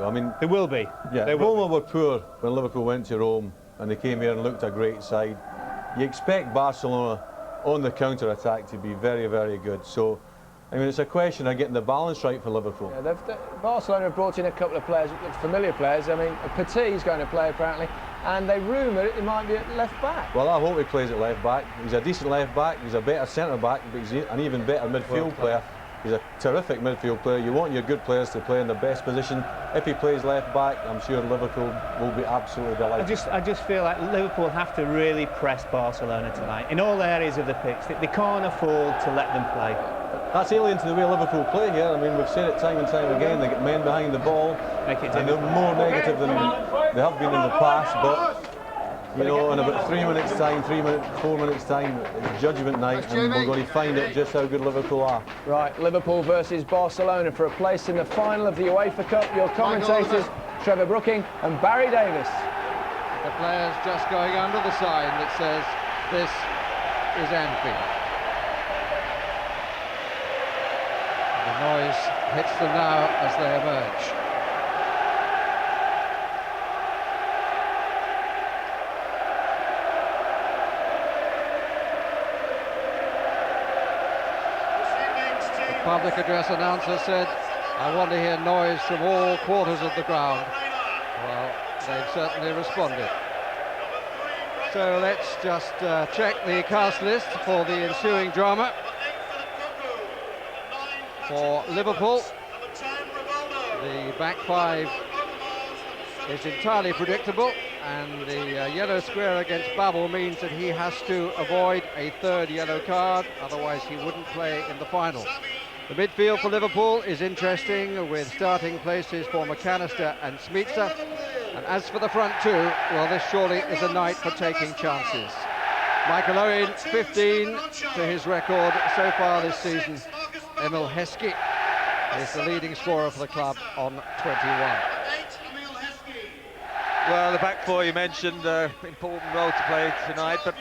I mean, there will be. Yeah, Roma were poor when Liverpool went to Rome, and they came here and looked a great side. You expect Barcelona on the counter-attack to be very, very good. So, I mean, it's a question of getting the balance right for Liverpool. Yeah, Barcelona have brought in a couple of players, familiar players. I mean, Petit's going to play apparently, and they rumour it might be at left back. Well, I hope he plays at left back. He's a decent left back. He's a better centre back, but he's an even better midfield player. He's a terrific midfield player. You want your good players to play in the best position. If he plays left back, I'm sure Liverpool will be absolutely delighted. I just feel like Liverpool have to really press Barcelona tonight in all areas of the pitch. They can't afford to let them play. That's alien to the way Liverpool play here. I mean, we've said it time and time again. They get men behind the ball, and they're more negative than they have been in the past. But you know, in about 3 minutes' time, 4 minutes' time, it's judgment night, and we're going to find out just how good Liverpool are. Right, Liverpool versus Barcelona for a place in the final of the UEFA Cup. Your commentators, Trevor Brooking and Barry Davis. The players just going under the sign that says, this is Anfield. The noise hits them now as they emerge. Public address announcer said, I want to hear noise from all quarters of the ground. Well, they've certainly responded. So let's just check the cast list for the ensuing drama. For Liverpool, the back five is entirely predictable, and the yellow square against Babel means that he has to avoid a third yellow card, otherwise he wouldn't play in the final. The midfield for Liverpool is interesting, with starting places for McAllister and Smica. And as for the front two, well, this surely is a night for taking chances. Michael Owen, 15 to his record so far this season. Emil Heskey is the leading scorer for the club on 21. Well, the back four you mentioned, important role to play tonight, but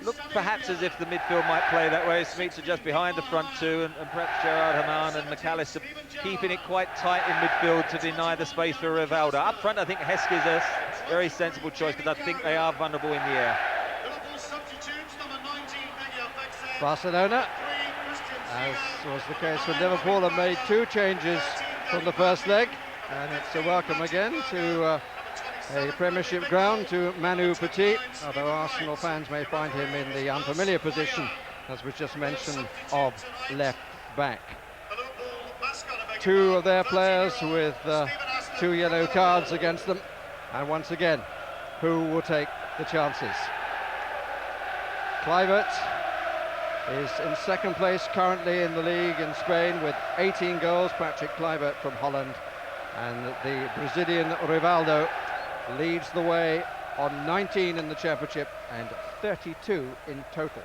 look perhaps as if the midfield might play that way. Smica just behind the front two, and perhaps Gerard, Haman and McAllister keeping it quite tight in midfield to deny the space for Rivaldo. Up front, I think Heskey is a very sensible choice, because I think they are vulnerable in the air. Barcelona, as was the case with Liverpool, have made two changes from the first leg, and it's a welcome again to a Premiership ground to Manu Petit, although Arsenal fans may find him in the unfamiliar position, as was just mentioned, of left back. Two of their players with 2 yellow cards against them, and once again, who will take the chances? Kluivert is in second place currently in the league in Spain with 18 goals, Patrick Kluivert from Holland, and the Brazilian Rivaldo leads the way on 19 in the championship and 32 in total.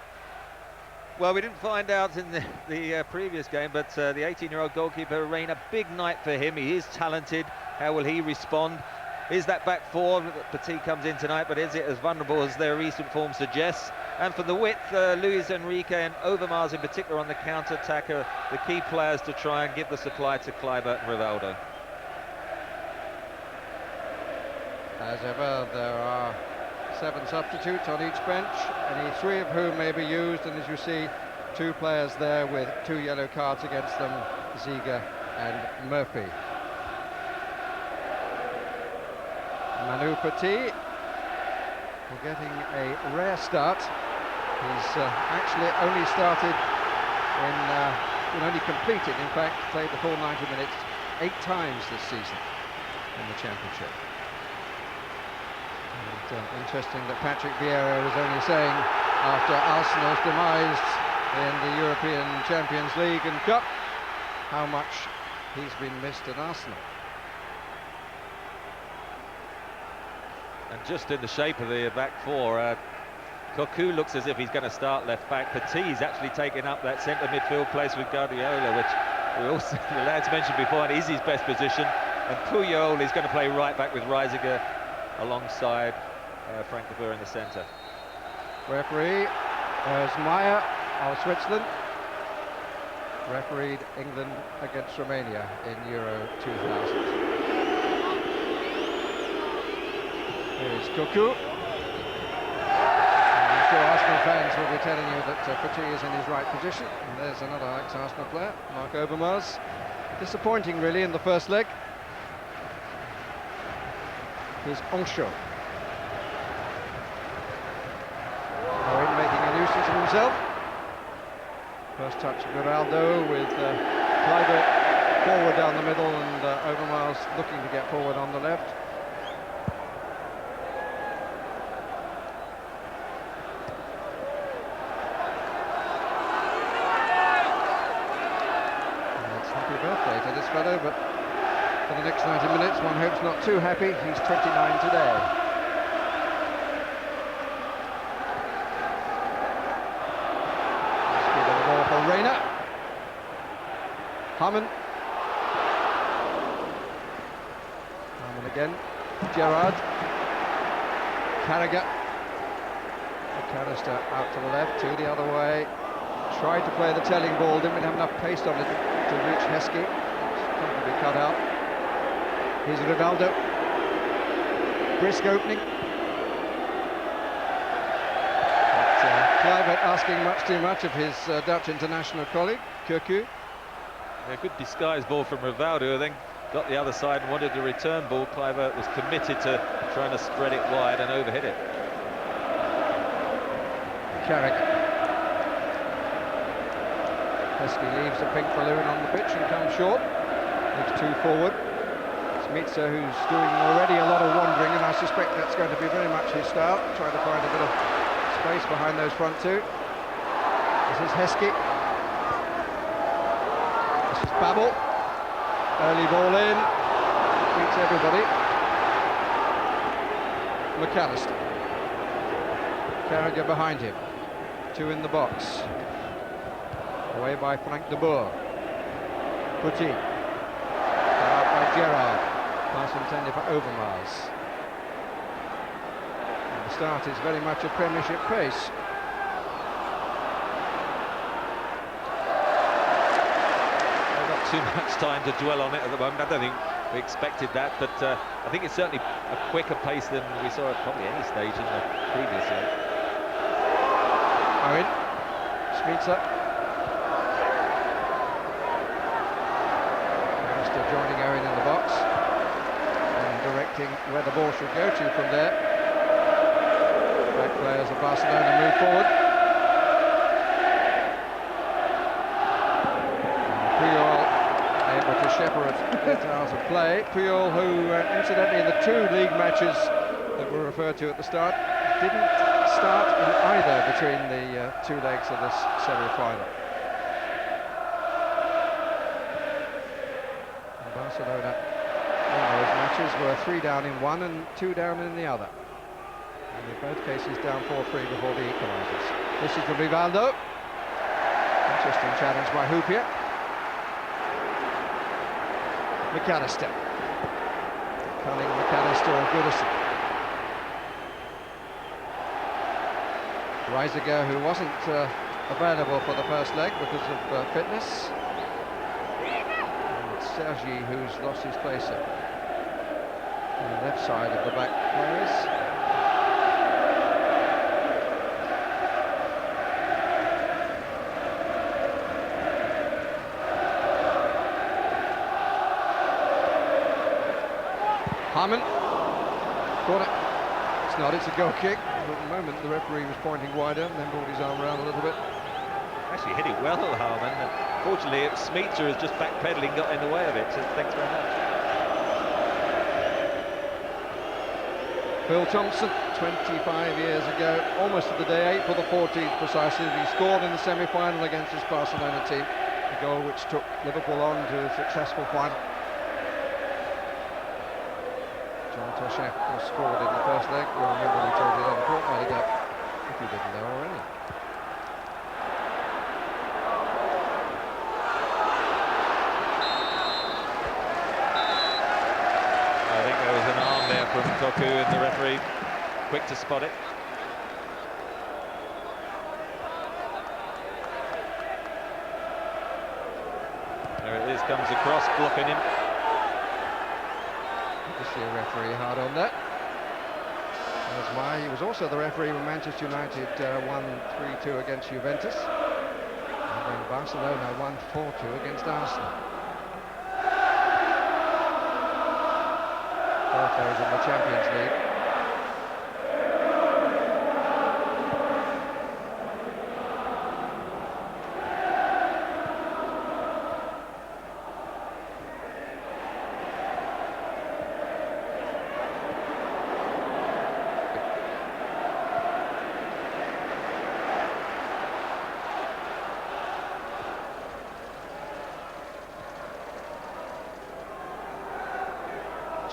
Well, we didn't find out in the previous game, but the 18-year-old goalkeeper, Reina, big night for him. He is talented. How will he respond? Is that back four? Petit comes in tonight, but is it as vulnerable as their recent form suggests? And for the width, Luis Enrique and Overmars in particular on the counter-attack are the key players to try and give the supply to Kluivert and Rivaldo. As ever, there are 7 substitutes on each bench, any 3 of whom may be used, and as you see, 2 players there with 2 yellow cards against them, Ziga and Murphy. Manu Petit, getting a rare start. He's actually only started only completed, in fact, played the full 90 minutes 8 times this season in the championship. And, interesting that Patrick Vieira was only saying after Arsenal's demise in the European Champions League and Cup how much he's been missed at Arsenal. And just in the shape of the back four, Cocu looks as if he's going to start left back. Petit's actually taking up that centre midfield place with Guardiola, which we also, the lads mentioned before, and is his best position. And Puyol is going to play right back with Reisiger alongside Frank de Boer in the centre. Referee is Meier of Switzerland. Refereed England against Romania in Euro 2000. Here's Cuckoo. I'm sure Arsenal fans will be telling you that Petit is in his right position. And there's another ex-Arsenal player, Mark Overmars. Disappointing, really, in the first leg. Here's Oncho. Owen making a nuisance of himself. First touch of Geraldo with Kluivert forward down the middle and Overmars looking to get forward on the left. Birthday to this fellow, but for the next 90 minutes one hopes not too happy. He's 29 today. Let's give it a ball for Reina. Harmon again. Gerard. Carragher. McAllister out to the left, to the other way. Tried to play the telling ball, didn't have enough pace on it to reach Heskey. It's comfortably cut out. Here's Rivaldo. Brisk opening. But Kluivert asking much too much of his Dutch international colleague, Cuckoo. A good disguise ball from Rivaldo, who then got the other side and wanted a return ball. Kluivert was committed to trying to spread it wide and overhit it. Carragher. Heskey leaves the pink balloon on the pitch and comes short. Leaves two forward. Smitsa, who's doing already a lot of wandering, and I suspect that's going to be very much his style, trying to find a bit of space behind those front two. This is Heskey. This is Babel. Early ball in. Beats everybody. McAllister. Carragher behind him. Two in the box. Away by Frank de Boer. Petit. Out by Gerard. Pass intended for Overmars. And the start is very much a Premiership pace. Not too much time to dwell on it at the moment. I don't think we expected that, but I think it's certainly a quicker pace than we saw at probably any stage in the previous leg. Owen. Smitsa. Joining Owen in the box and directing where the ball should go to from there. Back players of Barcelona move forward. Puyol able to shepherd their styles of play. Puyol, who incidentally in the two league matches that were referred to at the start, didn't start in either between the two legs of this semi-final. Barcelona in those matches were 3 down in one and 2 down in the other. And in both cases down 4-3 before the equalisers. This is for Rivaldo. Interesting challenge by Houllier. McAllister. Cunning McAllister or Goodison. Reisiger, who wasn't available for the first leg because of fitness. Sergi, who's lost his place on the left side of the back players. Harmon. Corner. It's not, it's a goal kick. But at the moment the referee was pointing wider and then brought his arm around a little bit. Actually hit it well, Harmon. Fortunately, Smitsa has just backpedaling, got in the way of it, so thanks very much. Phil Thompson, 25 years ago, almost to the day, April the 14th precisely, he scored in the semi-final against his Barcelona team, a goal which took Liverpool on to a successful final. John Toshak was scored in the first leg. You'll remember we told you that a fortnight ago, if you didn't know already. From Koku, and the referee quick to spot it. There it is, comes across, blocking him. You see a referee hard on that. That's Meier. He was also the referee when Manchester United won 3-2 against Juventus, and when Barcelona won 4-2 against Arsenal. Both those in the Champions League.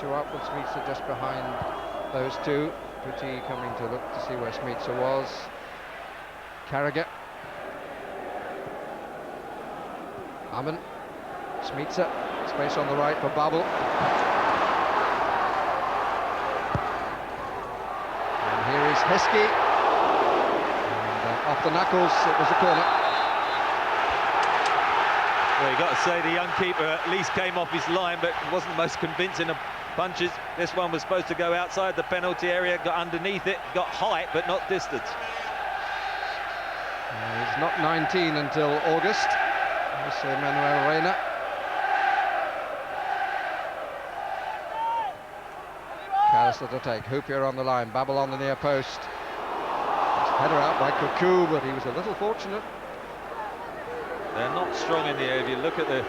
Up with Smitsa just behind those two. Petit coming to look to see where Smitsa was. Carragher. Amon. Smitsa. Space on the right for Babel. And here is Heskey. And off the knuckles, it was a corner. Well, you got to say the young keeper at least came off his line, but wasn't the most convincing of punches. This one was supposed to go outside the penalty area, got underneath it, got height but not distance. He's not 19 until August. Jose Manuel Reina. Callister to take. Houllier on the line. Babel on the near post. Header out by Cuckoo, but he was a little fortunate. They're not strong in the air. If you look at the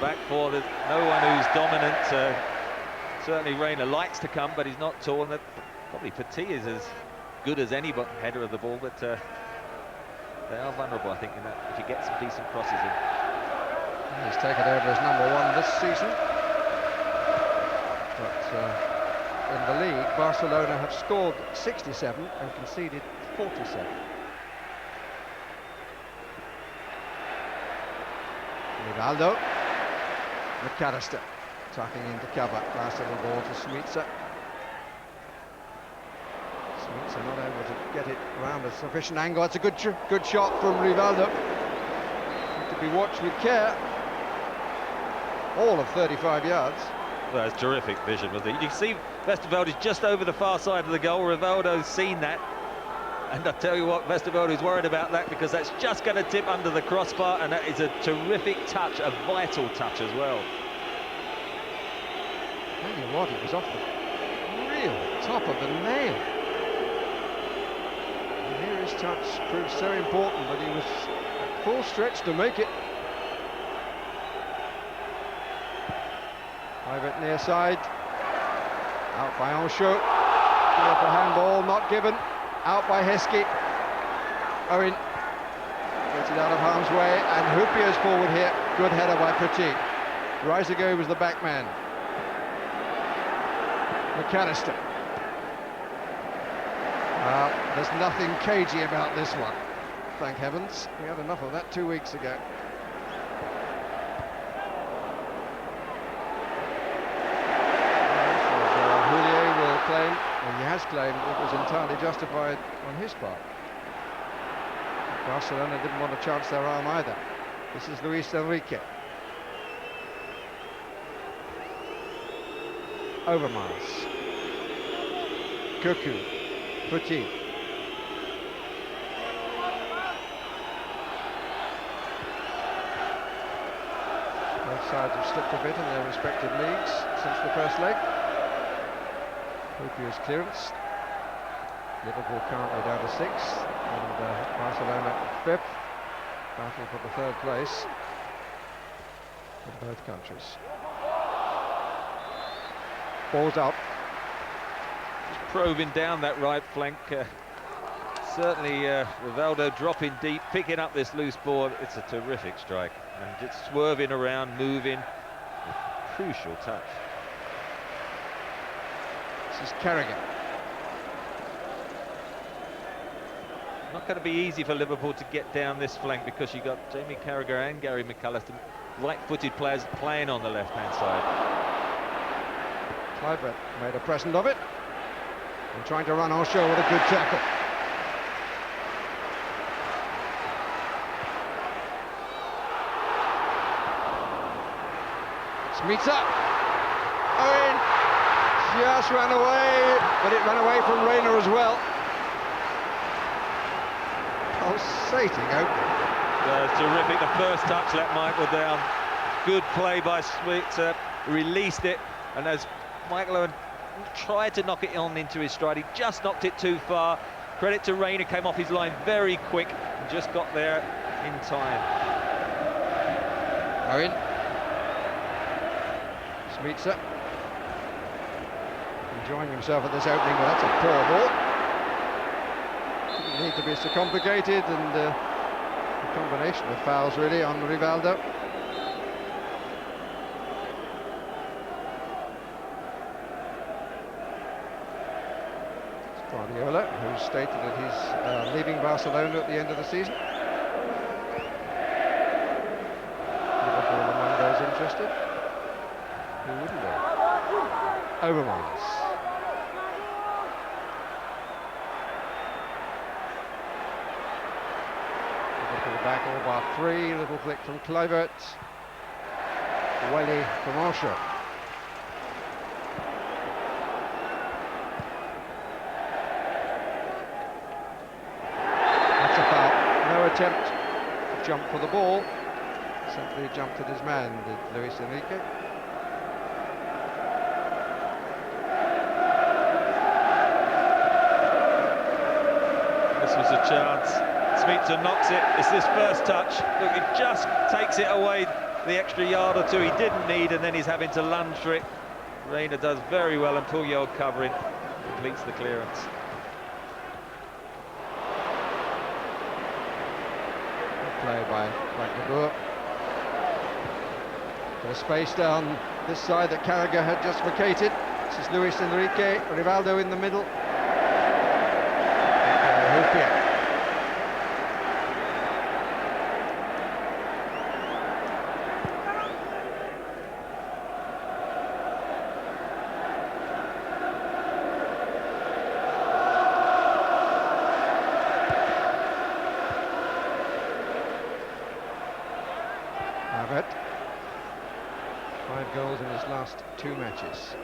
back four, there's no one who's dominant. Certainly Reina likes to come, but he's not tall. And probably Petit is as good as any header of the ball, but they are vulnerable, I think, in that if you get some decent crosses in. He's taken over as #1 this season. But in the league, Barcelona have scored 67 and conceded 47. Rivaldo. McAllister tucking into cover. Last little ball to Smitsa. Smitsa not able to get it around a sufficient angle. It's a good shot from Rivaldo. To be watched with care. All of 35 yards. Well, that's terrific vision, wasn't it? You can see Westerveld is just over the far side of the goal. Rivaldo's seen that. And I tell you what, Westerveld is worried about that because that's just going to tip under the crossbar, and that is a terrific touch, a vital touch as well. Tell you what, it was off the real top of the nail. And here his touch proved so important, but he was at full stretch to make it. Private near side. Out by Ancho. Here for handball, not given. Out by Heskey. Owen gets it out of harm's way, and Houpier's forward here. Good header by Petit. Reiziger was the back man. McAllister. There's nothing cagey about this one, thank heavens. We had enough of that 2 weeks ago. Houllier will claim, and he has claimed, it was entirely justified on his part. Barcelona didn't want to chance their arm either. This is Luis Enrique. Overmars. Cuckoo. Petit. Both sides have slipped a bit in their respective leagues since the first leg. Houpier's clearance. Liverpool currently down to 6th, and Barcelona 5th. Battle for the 3rd place in both countries. Ball's up. Just probing down that right flank. Certainly Rivaldo dropping deep, picking up this loose ball. It's a terrific strike. And just swerving around, moving. A crucial touch. This is Carragher. Not going to be easy for Liverpool to get down this flank because you've got Jamie Carragher and Gary McAllister, right-footed players playing on the left-hand side. Kluivert made a present of it and trying to run Ancho with a good tackle. Smitsa. Owen just ran away, but it ran away from Reina as well. Pulsating opening. Terrific. The first touch let Michael down. Good play by Switzer, released it, and as Michael Owen tried to knock it on into his stride, he just knocked it too far. Credit to Reina, came off his line very quick and just got there in time. Owen. Switzer. Enjoying himself at this opening, but that's a poor ball. Didn't need to be so complicated, and a combination of fouls really on Rivaldo. Guardiola, who stated that he's leaving Barcelona at the end of the season. Liverpool among those interested. Who wouldn't be? Overmars. Liverpool back all bar 3. Little flick from Kluivert. Welly from Osho. Attempt to jump for the ball, simply jumped at his man, did Luis Enrique. This was a chance. Switzer knocks it. It's this first touch. Look, it just takes it away the extra yard or two he didn't need, and then he's having to lunge for it. Reina does very well, and Houllier covering completes the clearance. Play by Magnabour. Bit of space down this side that Carragher had just vacated. This is Luis Enrique, Rivaldo in the middle. Houllier. Havertz, 5 goals in his last 2 matches.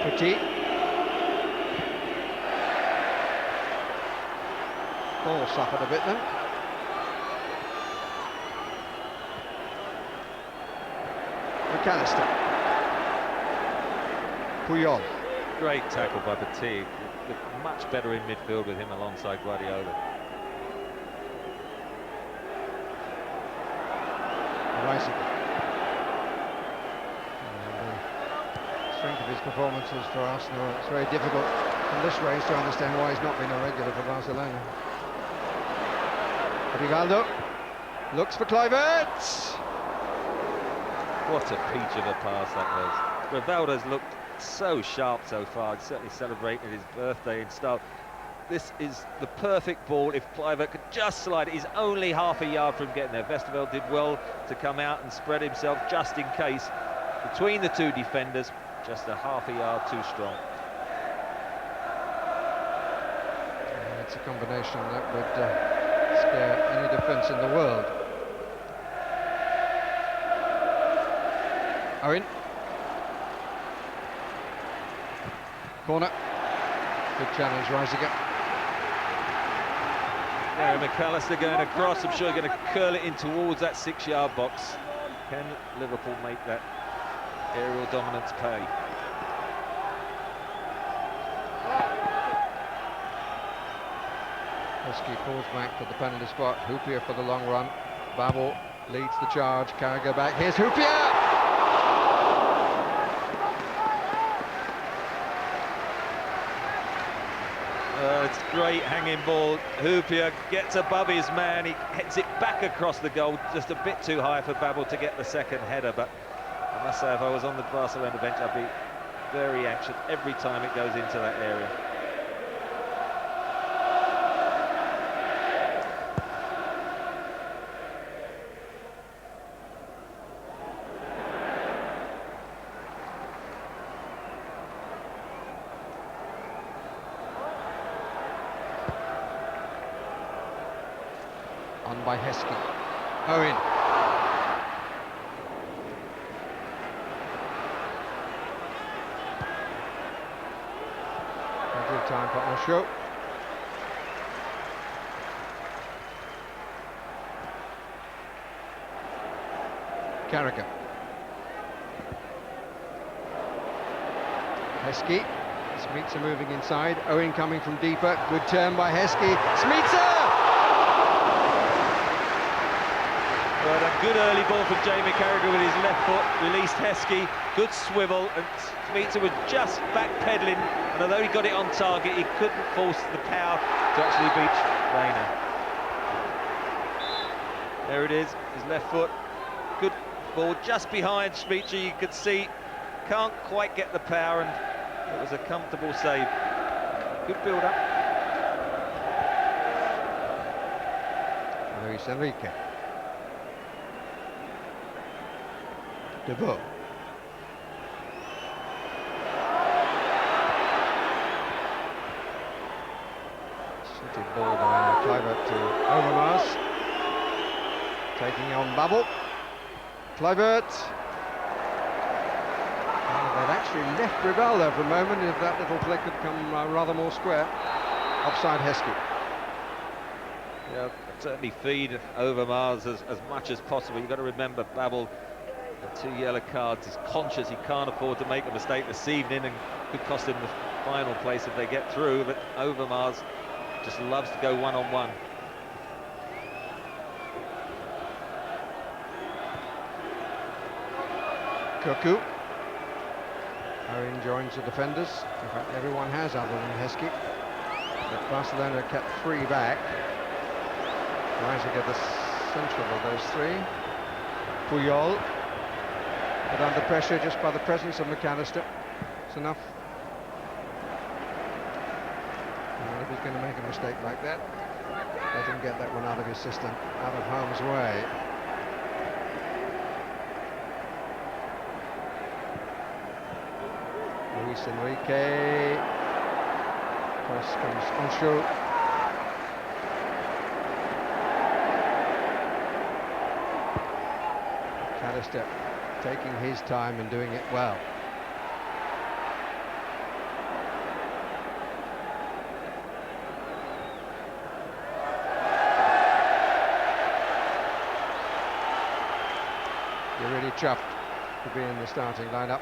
Petit. Ball suffered a bit then. McAllister. Puyol. Great tackle by Petit. Looked much better in midfield with him alongside Guardiola. Bicycle. The strength of his performances for Arsenal, it's very difficult in this race to understand why he's not been a regular for Barcelona. Rivaldo looks for Kluivert. What a peach of a pass that was. Rivaldo's looked so sharp so far. He's certainly celebrated his birthday in style. This is the perfect ball. If Kluivert could just slide it, he's only half a yard from getting there. Westerveld did well to come out and spread himself just in case. Between the two defenders, just a half a yard too strong. It's a combination that would scare any defence in the world. Owen. Corner. Good challenge, Reisiger. There, McAllister going across. I'm sure going to curl it in towards that 6-yard box. Can Liverpool make that aerial dominance pay? Husky pulls back to the penalty spot. Houllier for the long run. Babel leads the charge. Carragher back. Here's Houllier! It's great hanging ball. Houllier gets above his man. He heads it back across the goal, just a bit too high for Babel to get the second header. But I must say, if I was on the Barcelona bench, I'd be very anxious every time it goes into that area. On by Heskey. Owen. time for Osho. Carragher. Heskey. Smeetser moving inside. Owen coming from deeper. Good turn by Heskey. Smeetser! Well, a good early ball from Jamie Carragher with his left foot. Released Heskey. Good swivel. And Smeetser was just backpedaling. And although he got it on target, he couldn't force the power to actually beat Rayner. There it is. His left foot. Good ball just behind Smeetser. You could see can't quite get the power, and it was a comfortable save. Good build-up. Luis Enrique. De Boer. Shooting ball by Kluivert to Overmars. Taking on Babel. Kluivert. They've actually left Rivaldo for a moment. If that little flick had come rather more square. Offside Heskey. Yeah, certainly feed Overmars as much as possible. You've got to remember Babel, the 2 yellow cards, is conscious he can't afford to make a mistake this evening and could cost him the final place if they get through, but Overmars just loves to go one-on-one. Koku. Owen joins the defenders. In fact, everyone has other than Heskey. But Barcelona kept 3 back. Rising at the central of those 3. Puyol. But under pressure just by the presence of McAllister. It's enough. And if he's going to make a mistake like that, let him get that one out of his system, out of harm's way. Luis Enrique. Cross comes Osho. McAllister taking his time and doing it well. You're really chuffed to be in the starting lineup.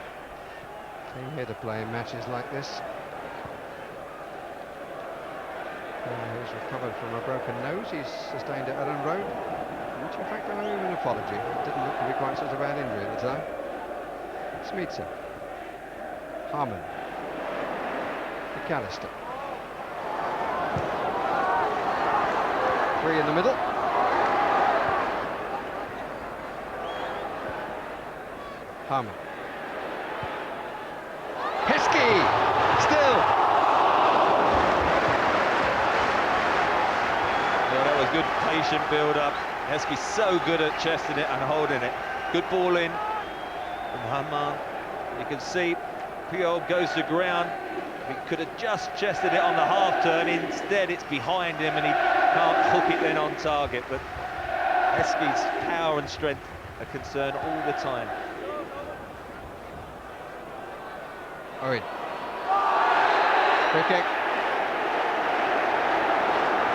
Came here to play in matches like this. He's recovered from a broken nose he's sustained at Ellen Road, which in fact I owe him an apology. It didn't look to be quite such a bad injury at the time. Smeetser. Harmon. McAllister. 3 in the middle. Harmon. Heskey! Still! Well, that was good patient build-up. Heskey's so good at chesting it and holding it. Good ball in from Haman. You can see Puyol goes to ground. He could have just chested it on the half turn. Instead, it's behind him and he can't hook it then on target. But Heskey's power and strength are concerned all the time. Owen. Free kick.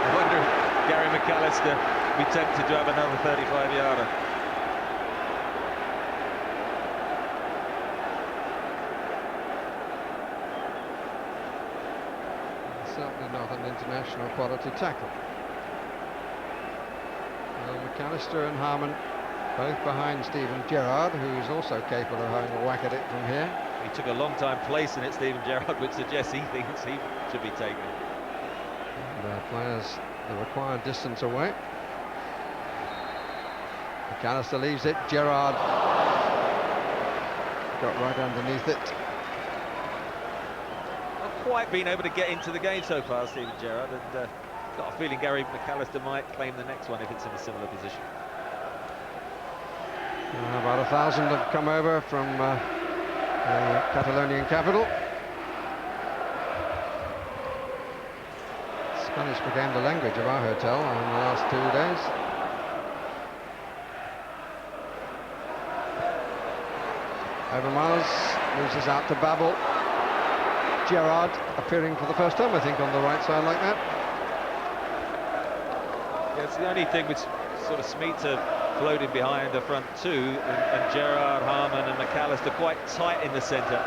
I wonder if Gary McAllister would be tempted to have another 35-yarder. Certainly not an international quality tackle. Well, McAllister and Harmon both behind Steven Gerard, who is also capable of having a whack at it from here. He took a long time placing it, Steven Gerrard, which suggests he thinks he should be taken. And players the required distance away. McAllister leaves it. Gerard got right underneath it. Not quite been able to get into the game so far, Steven Gerrard, and got a feeling Gary McAllister might claim the next one if it's in a similar position. About 1,000 have come over from the Catalonian capital. Spanish became the language of our hotel in the last 2 days. Overmars loses out to Babel. Gerard appearing for the first time, I think, on the right side like that. Yeah, it's the only thing with sort of Smeaton floating behind the front two, and Gerard, Harman and McAllister quite tight in the centre.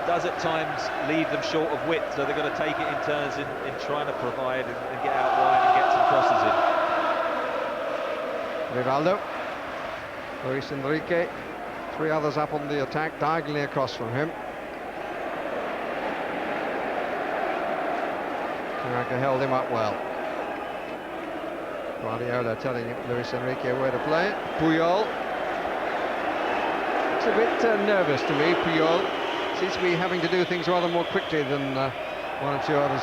Does at times leave them short of width, so they've got to take it in turns in trying to provide and get out wide and get some crosses in. Rivaldo, Luis Enrique, three others up on the attack, diagonally across from him. Carragher held him up well. Guardiola telling Luis Enrique where to play. Puyol. It's a bit nervous to me, Puyol. Seems to be having to do things rather more quickly than one or two others.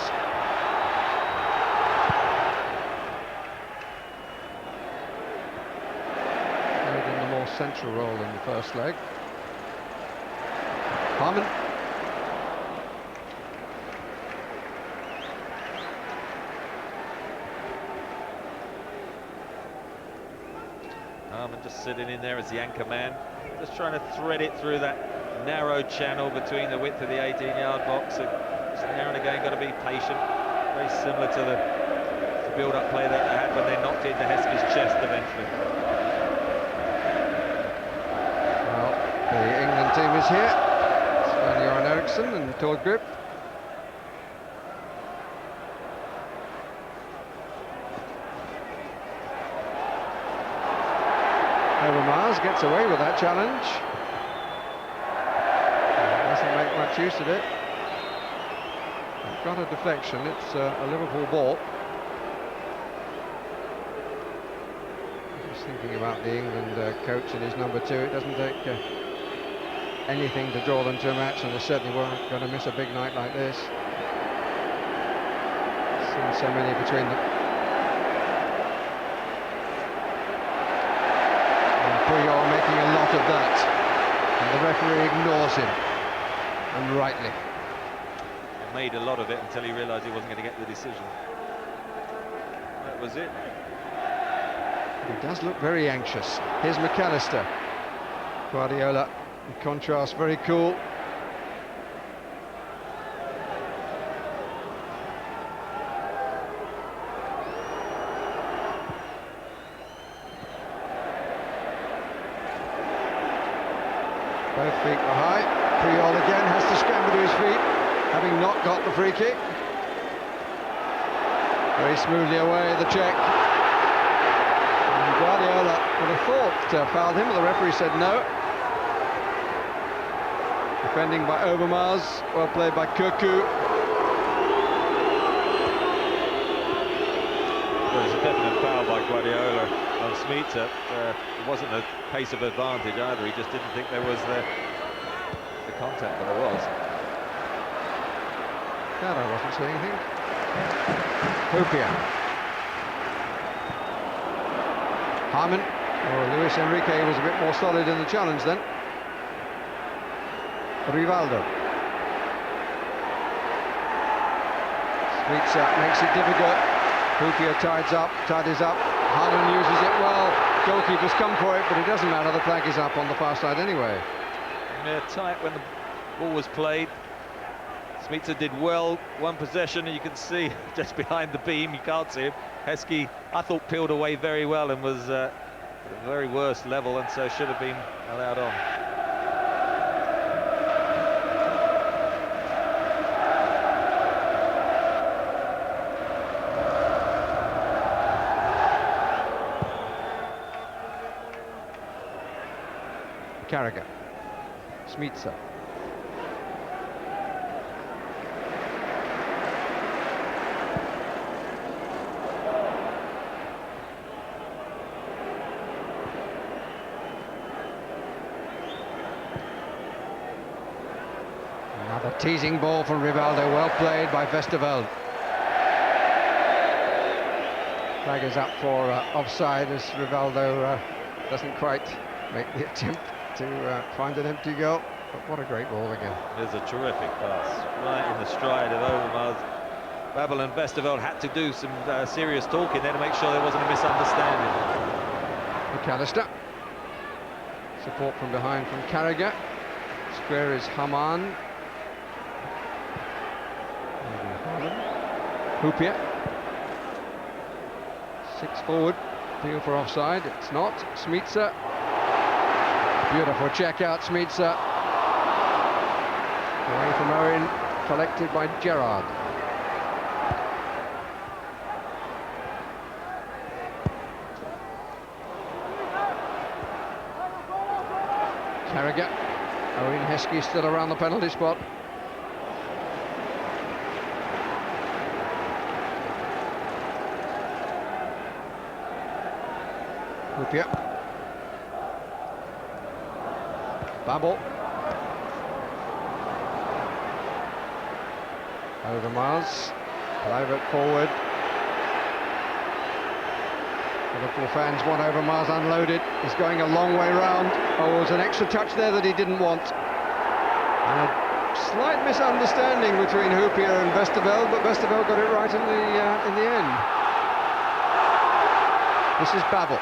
Played in the more central role in the first leg. Harman. Harman just sitting in there as the anchor man, just trying to thread it through that narrow channel between the width of the 18-yard box. And just now and again got to be patient, very similar to the build-up play that they had when they knocked it into Heskey's chest eventually. Well, the England team is here. Sven-Göran Eriksson and Tord Grip. Overmars gets away with that challenge. Doesn't make much use of it. Got a deflection. It's a Liverpool ball. Just thinking about the England coach and his number 2. It doesn't take anything to draw them to a match, and they certainly weren't going to miss a big night like this. Seen so many between them. Puyol making a lot of that, and the referee ignores him, and rightly. He made a lot of it until he realised he wasn't going to get the decision. That was it. He does look very anxious. Here's McAllister. Guardiola, in contrast, very cool. Both feet were high. Puyol again has to scramble to his feet, having not got the free kick. Very smoothly away, the check. And Guardiola would have thought fouled him, but the referee said no. Defending by Overmars, well played by Koku. Well, it's a definite foul by Guardiola on Smeaton. It wasn't a pace of advantage either. He just didn't think there was the contact, but there was. Serra wasn't saying anything. Houllier. Harman. Oh, Luis Enrique was a bit more solid in the challenge then. Rivaldo. Sweeps up, makes it difficult. Houllier tidies up. Harman uses it well. Goalkeeper's come for it, but it doesn't matter. The flag is up on the far side anyway. Yeah, tight when the ball was played. Smeaton did well, one possession, and you can see just behind the beam, you can't see him. Heskey, I thought, peeled away very well and was at the very worst level, and so should have been allowed on. Carragher. Smeaton. Another teasing ball from Rivaldo, well played by Vesterveld. Flag is up for offside as Rivaldo doesn't quite make the attempt to find an empty goal. But what a great ball again. There's a terrific pass, right in the stride of Overmars. Babel and Vesterveld had to do some serious talking there to make sure there wasn't a misunderstanding. McAllister. Support from behind from Carragher. Square is Haman. Houllier. 6 forward. Appeal for offside. It's not. Smitsa. Beautiful check out, Smitsa. Away from Owen. Collected by Gerard. Carragher. Owen Heskey still around the penalty spot. Houllier. Babel. Overmars. Private forward. Liverpool fans want Overmars unloaded. He's going a long way round. Oh, there was an extra touch there that he didn't want. And a slight misunderstanding between Houllier and Westerveld, but Westerveld got it right in the end. This is Babel.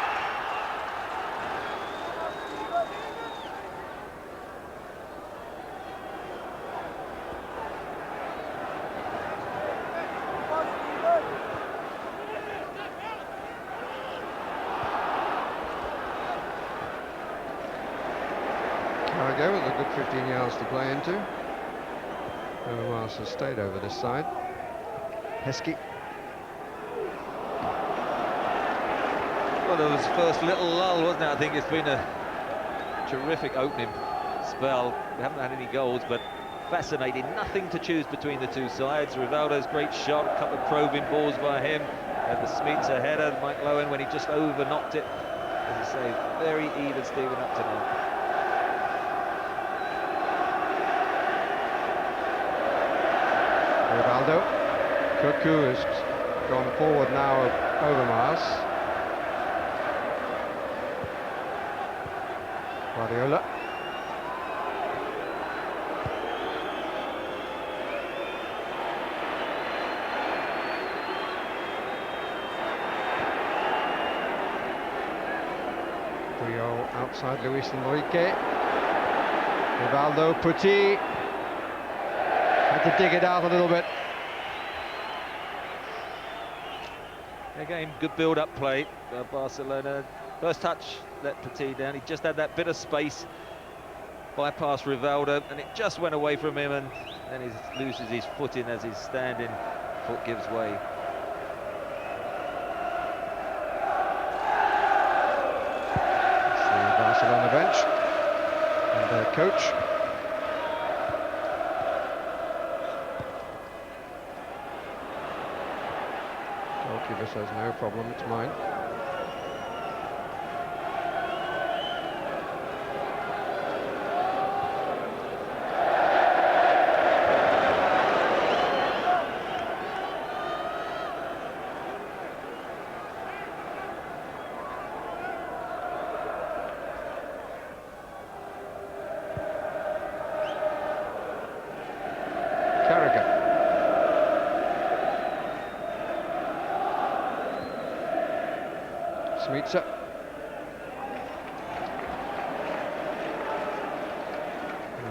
Carragher with a good 15 yards to play into. Overmars has stayed over this side. Heskey. Well, there was first little lull, wasn't it? I think it's been a terrific opening spell. We haven't had any goals, but fascinating. Nothing to choose between the two sides. Rivaldo's great shot, a couple of probing balls by him. And the Smitsa header, Mike Lowen, when he just over-knocked it. As I say, very even Stephen up to now. Rivaldo. Cuckoo has gone forward now of Overmars. Guardiola. Puyol outside Luis Enrique. Rivaldo, Petit. Had to dig it out a little bit. Again, good build-up play by Barcelona. First touch let Petit down. He just had that bit of space, bypassed Rivaldo, and it just went away from him, and then he loses his footing as his standing foot gives way. It's the Barcelona bench and their coach. Goalkeeper says no problem, it's mine. Carragher. Smitsa.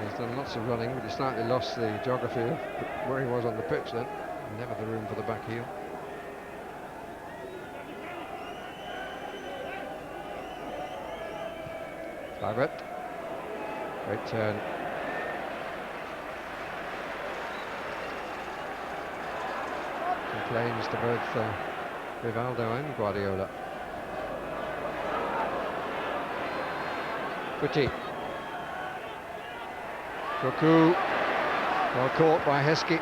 He's done lots of running, but he slightly lost the geography of where he was on the pitch then. Never the room for the back heel. Private. Great turn. Complains to both Rivaldo and Guardiola. Petit. Cuckoo. Well caught by Heskey.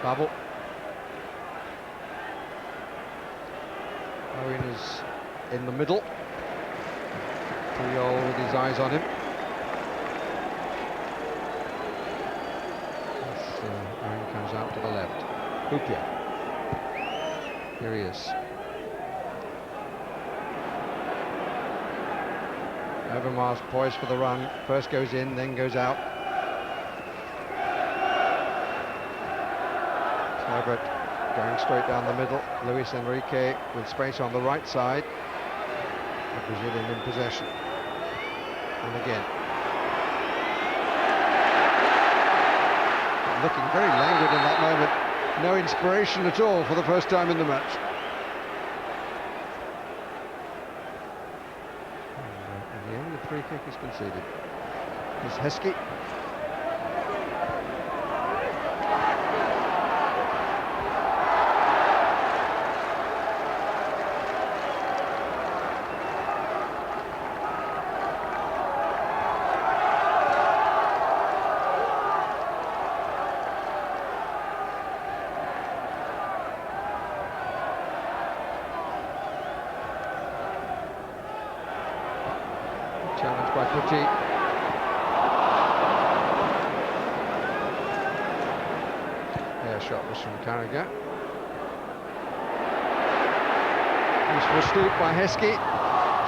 Babel. Owen is in the middle. Puyol with his eyes on him. Owen comes out to the left. Houllier. Here he is. Overmars poised for the run. First goes in, then goes out. Herbert going straight down the middle. Luis Enrique with space on the right side. The Brazilian in possession. And again. Looking very languid in that moment. no inspiration at all for the first time in the match. And in the end, the free kick is conceded. It's Heskey. Challenged by Petit. Air shot was from Carragher. Useful stoop by Heskey.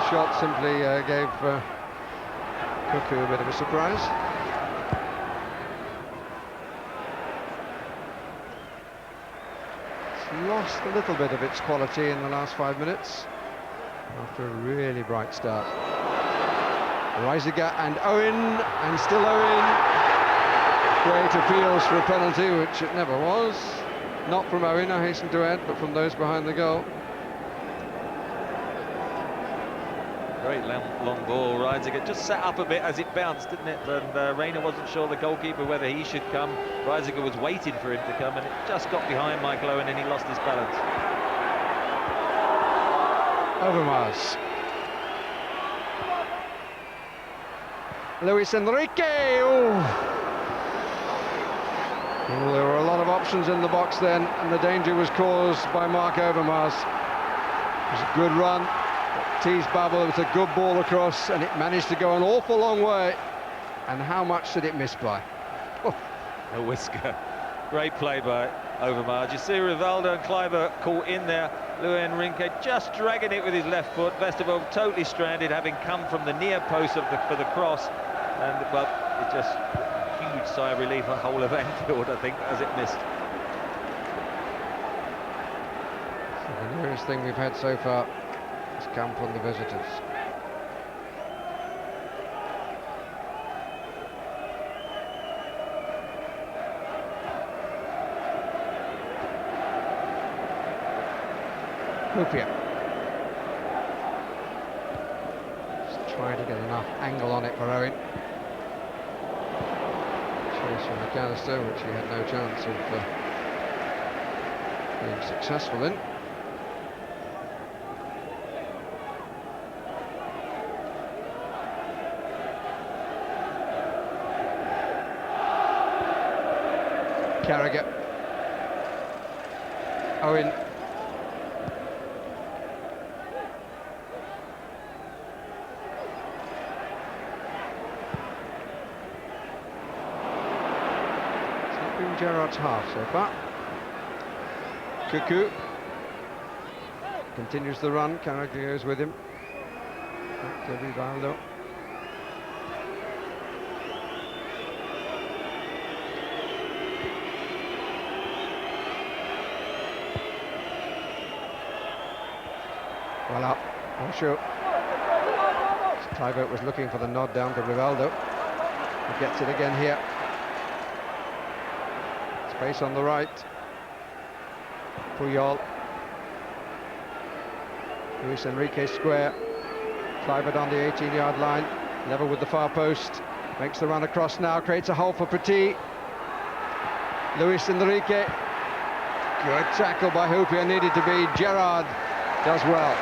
Shot simply gave Cuckoo a bit of a surprise. It's lost a little bit of its quality in the last 5 minutes after a really bright start. Reisiger and Owen, and still Owen. Great appeals for a penalty, which it never was. Not from Owen, I hasten to add, but from those behind the goal. Great long ball. Reisiger just sat up a bit as it bounced, didn't it? And Reina wasn't sure, the goalkeeper, whether he should come. Reisiger was waiting for him to come, and it just got behind Michael Owen, and he lost his balance. Overmars. Luis Enrique. Oh, there were a lot of options in the box then, and the danger was caused by Mark Overmars. It was a good run, teased Babel. It was a good ball across, and it managed to go an awful long way. And how much did it miss by? Oh. A whisker. Great play by Overmars. You see Rivaldo and Kluivert caught in there. Luis Enrique just dragging it with his left foot. Vesterveld totally stranded, having come from the near post for the cross. And but it just huge sigh of relief, a whole of Anfield, I think, as it missed. So the nearest thing we've had so far has come from the visitors. Houllier. Just trying to get enough angle on it for Owen. Chase from McAllister, which he had no chance of being successful in. Carragher. Owen. Gerard's half so far. Cuckoo continues the run. Carragher goes with him. Back to Rivaldo. Well up. I'm sure. Kluivert was looking for the nod down to Rivaldo. He gets it again here. Space on the right. Puyol. Luis Enrique square. Kluivert on the 18-yard line. Level with the far post. Makes the run across now. Creates a hole for Petit. Luis Enrique. Good tackle by Houllier. Needed to be. Gerard does well.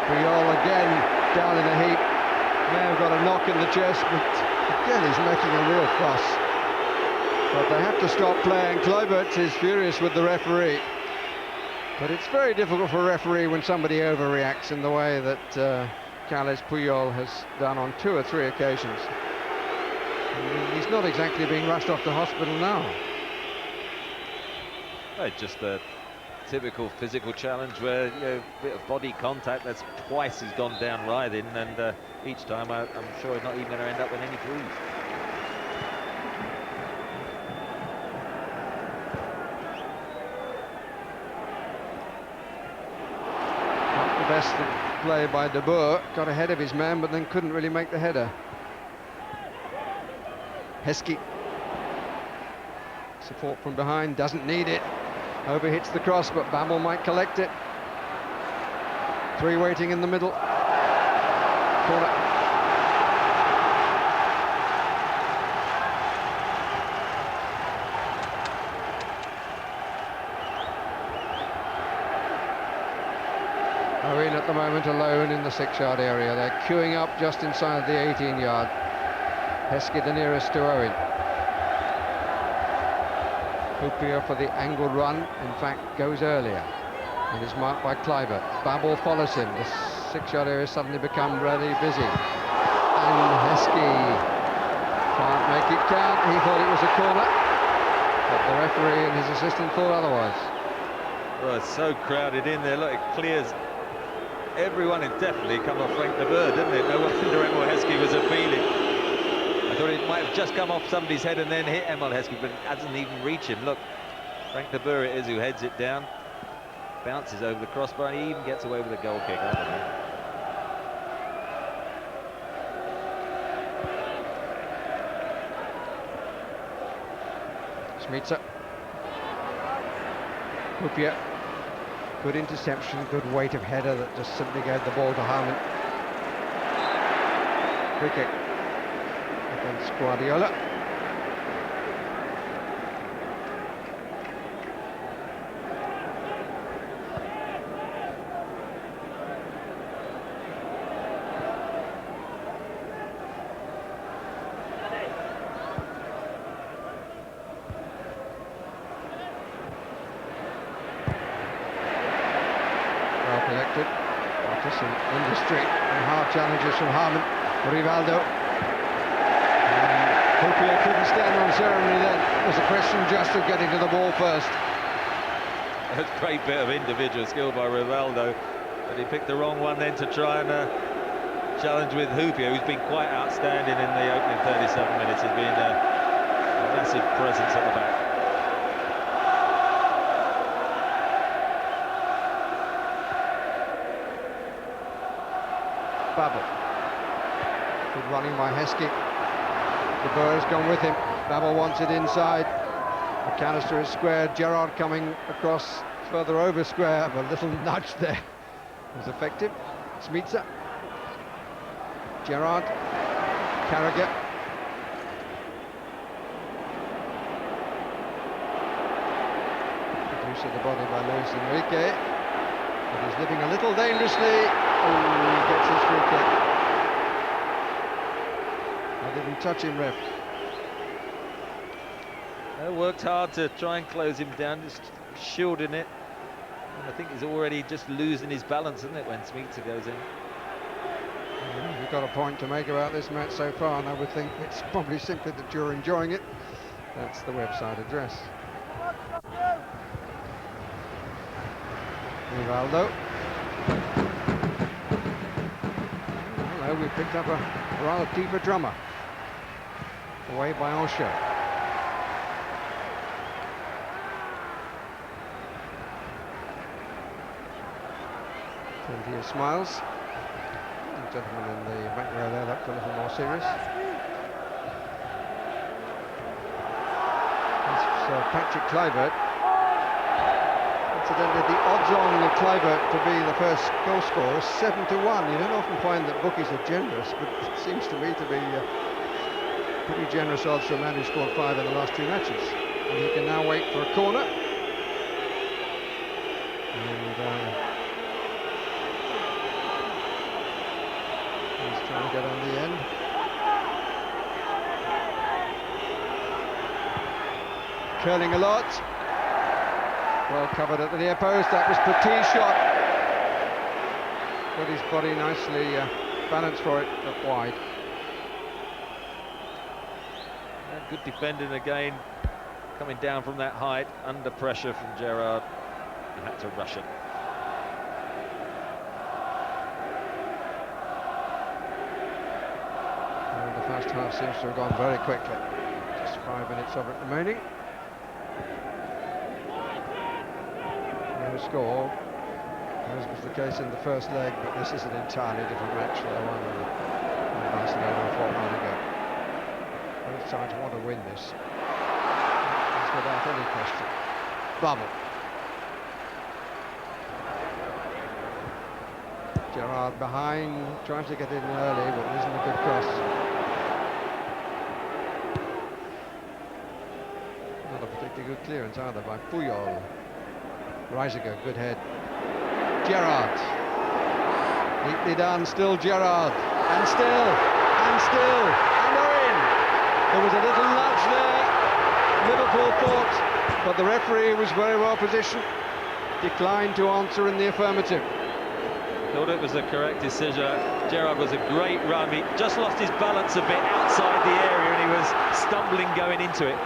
Puyol again. Down in a heap, may have got a knock in the chest, but again he's making a real fuss. But they have to stop playing. Kluivert is furious with the referee, but it's very difficult for a referee when somebody overreacts in the way that Carles Puyol has done on 2 or 3 occasions. I mean, he's not exactly being rushed off to hospital now. Just a typical physical challenge where, you know, a bit of body contact. That's twice he's gone down writhing, and each time I'm sure he's not even going to end up with any bruise. Not the best play by De Boer. Got ahead of his man, but then couldn't really make the header. Heskey. Support from behind, doesn't need it. Overhits the cross, but Babel might collect it. 3 waiting in the middle. Corner. Owen at the moment alone in the 6-yard area. They're queuing up just inside the 18-yard. Heskey the nearest to Owen. Houllier for the angled run, in fact, goes earlier and is marked by Kluivert. Babel follows him. The 6-yard area suddenly become really busy. And Heskey can't make it count. He thought it was a corner, but the referee and his assistant thought otherwise. Well, it's so crowded in there. Look, it clears everyone. It definitely come off Frank de Boer, didn't it? No wonder Emil Heskey was appealing. I thought it might have just come off somebody's head and then hit Emil Heskey, but it hasn't even reached him. Look, Frank de Boer it is who heads it down, bounces over the crossbar, and he even gets away with a goal kick. I don't know. Schmitzer. Houllier. Good interception, good weight of header that just simply gave the ball to Harman. Free kick against Guardiola. Well collected. Just some industry and hard challenges from Harman. Rivaldo. Houllier couldn't stand on ceremony then. It was a question just of getting to the ball first. That's a great bit of individual skill by Rivaldo, but he picked the wrong one then to try and challenge with Houllier, who's been quite outstanding in the opening 37 minutes. He's been a massive presence at the back. Babel. Good running by Heskey. De Boer has gone with him. Babel wants it inside. McAllister is squared. Gerard coming across further over square. A little nudge there was effective. Schmitzer. Gerard. Carragher. Use of the body by Luis Enrique. But he's living a little dangerously. Oh, he gets his free kick. I didn't touch him, ref. They worked hard to try and close him down, just shielding it. And I think he's already just losing his balance, isn't it, when Schmitzer goes in? You've got a point to make about this match so far, and I would think it's probably simply that you're enjoying it. That's the website address. Rivaldo. Hello, we picked up a rather deeper drummer. Away by Osho. Plenty of smiles. The gentleman in the back row there looked a little more serious. That's Patrick Kluivert. Incidentally, the odds on Kluivert to be the first goal scorer is 7-1. You don't often find that bookies are generous, but it seems to me to be pretty generous odds for a man who scored 5 in the last 2 matches. And he can now wait for a corner. And he's trying to get on the end. Curling a lot. Well covered at the near post. That was Petit's shot. Got his body nicely balanced for it, but wide. Good defending again, coming down from that height, under pressure from Gerard. He had to rush it. And the first half seems to have gone very quickly. Just 5 minutes of it remaining. No score. As was the case in the first leg, but this is an entirely different match to the one in Barcelona a fortnight ago. Both sides want to win this. That's without any question. Bubble. Gerard behind, trying to get in early, but it isn't a good cross. Not a particularly good clearance either by Puyol. Reisiger, good head. Gerard. Neatly done, still Gerard. And still, and still, and they're in. There was a little nudge there, Liverpool thought, but the referee was very well positioned. Declined to answer in the affirmative. Thought it was the correct decision. Gerard was a great run. He just lost his balance a bit outside the area and he was stumbling going into it.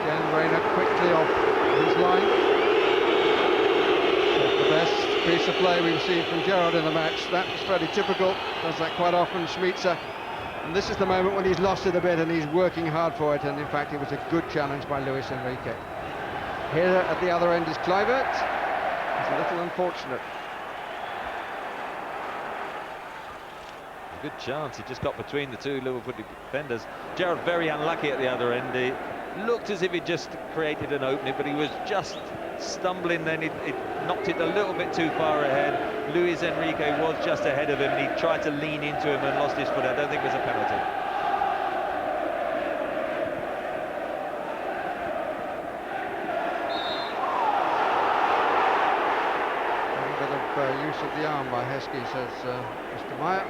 Again, Reina quickly off his line. The best piece of play we've seen from Gerard in the match. That was fairly typical. Does that quite often, Schmitzer. And this is the moment when he's lost it a bit and he's working hard for it. And in fact, it was a good challenge by Luis Enrique. Here at the other end is Kluivert. It's a little unfortunate. Good chance. He just got between the two Liverpool defenders. Gerard very unlucky at the other end. He looked as if he just created an opening, but he was just stumbling. Then it knocked it a little bit too far ahead. Luis Enrique was just ahead of him, and he tried to lean into him and lost his foot. I don't think it was a penalty. A bit of use of the arm by Heskey, says Mr. Meier.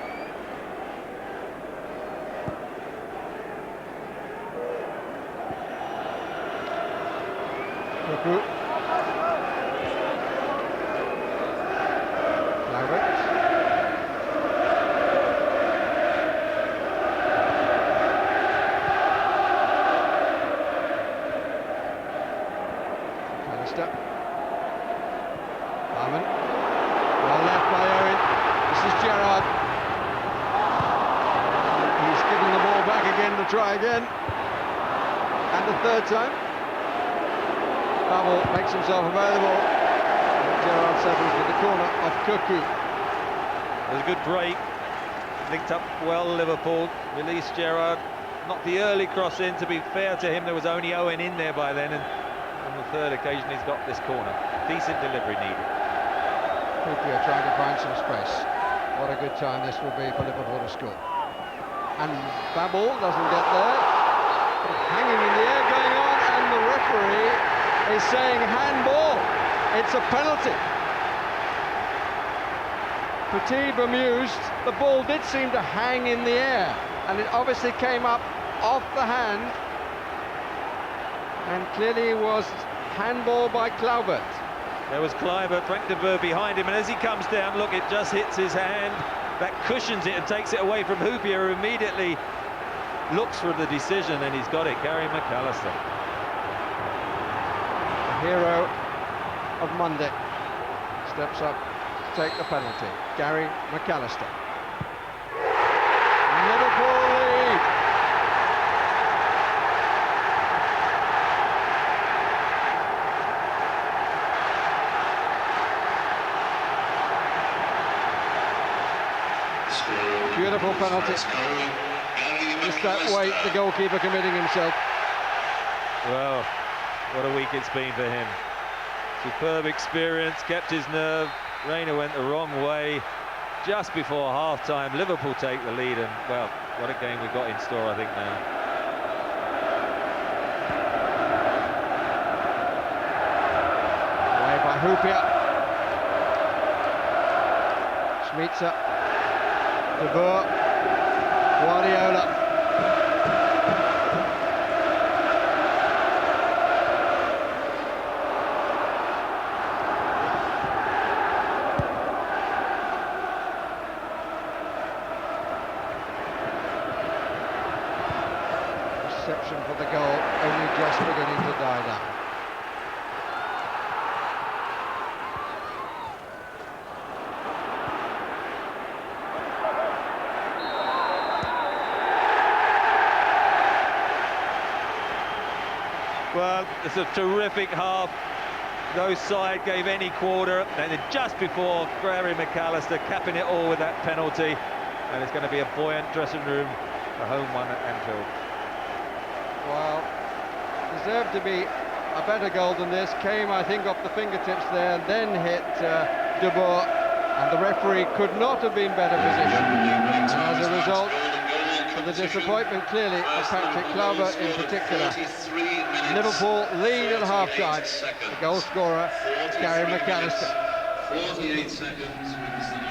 Kluivert. McAllister. Arman. Well left by Owen. This is Gerard. He's given the ball back again to try again. And the third time. Babel makes himself available. Gerard settles with the corner of Kuku. It was a good break. Linked up well, Liverpool. Released Gerard. Not the early cross in. To be fair to him, there was only Owen in there by then. And on the third occasion, he's got this corner. Decent delivery needed. Kuku trying to find some space. What a good time this will be for Liverpool to score. And Babel doesn't get there. Hanging in the air going on, and the referee is saying handball. It's a penalty. Petit bemused. The ball did seem to hang in the air, and it obviously came up off the hand, and clearly was handball by Kluivert. There was Kluivert, Frank de Boer behind him, and as he comes down, look, it just hits his hand. That cushions it and takes it away from Houllier, who immediately looks for the decision, and he's got it. Gary McAllister. Hero of Monday steps up to take the penalty. Gary McAllister. Liverpool lead. Beautiful penalty. Just that weight, the goalkeeper committing himself. Well, what a week it's been for him. Superb experience, kept his nerve. Reina went the wrong way just before half-time. Liverpool take the lead, and, well, what a game we've got in store, I think, now. Away by Houllier. Schmitzer. De Boer. Guardiola. Reception for the goal, only just beginning to die down. Well, it's a terrific half. no side gave any quarter, and then just before Gary McAllister capping it all with that penalty, and it's going to be a buoyant dressing room, a home one at Anfield. Well, deserved to be a better goal than this. Came, I think, off the fingertips there, and then hit De Boer, and the referee could not have been better positioned. And as a result, for the disappointment clearly of Patrick Kluivert in particular, Liverpool lead at half-time. The goal scorer, Gary McAllister. 48 seconds.